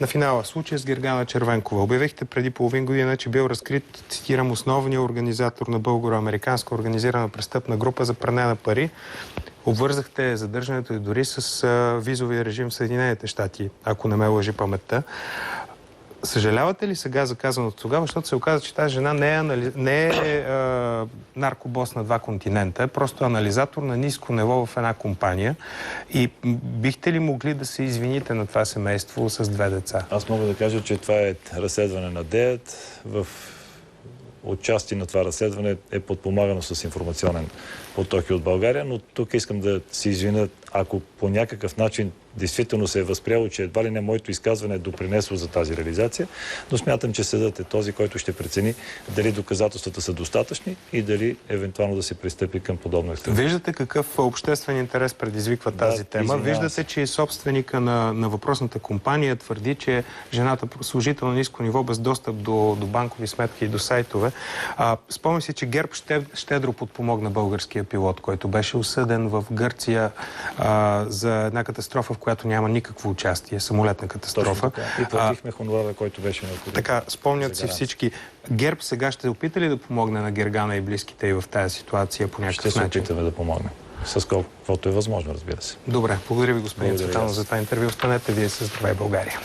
на финала случая с Гергана Червенкова. Обявихте преди половин година, че бил разкрит, цитирам, основният организатор на българо-американска организирана престъпна група за пране на пари. Обвързахте задържането и дори с визовия режим в Съединените щати, ако не ме лъжи паметта. Съжалявате ли сега за казаното тогава, защото се оказа, че тази жена не е наркобос на два континента, е просто анализатор на ниско ниво в една компания. И бихте ли могли да се извините на това семейство с две деца? Аз мога да кажа, че това е разследване на ДЕАТ. В отчасти на това разследване е подпомагано с информационен поток от България, но тук искам да се извиня, ако по някакъв начин действително се е възприело, че едва ли не моето изказване е допринесло за тази реализация, но смятам, че съдът е този, който ще прецени дали доказателствата са достатъчни и дали евентуално да се пристъпи към подобно екстрем. Виждате какъв обществен интерес предизвиква тази тема. Виждате, че и собственика на въпросната компания твърди, че жената служител на ниско ниво без достъп до банкови сметки и до сайтове. Спомням си, че ГЕРБ щедро подпомогна българския пилот, който беше осъден в Гърция за една катастрофа, в която няма никакво участие, самолетна катастрофа. И платихме хонорара, който беше необходим. Така, спомнят си всички. ГЕРБ сега ще опита ли да помогне на Гергана и близките и в тази ситуация по някакъв начин? Ще се опитаме да помогнем. С колкото е възможно, разбира се. Добре, благодаря ви, господин Цветанов, за това интервю. Останете вие с Здравей България.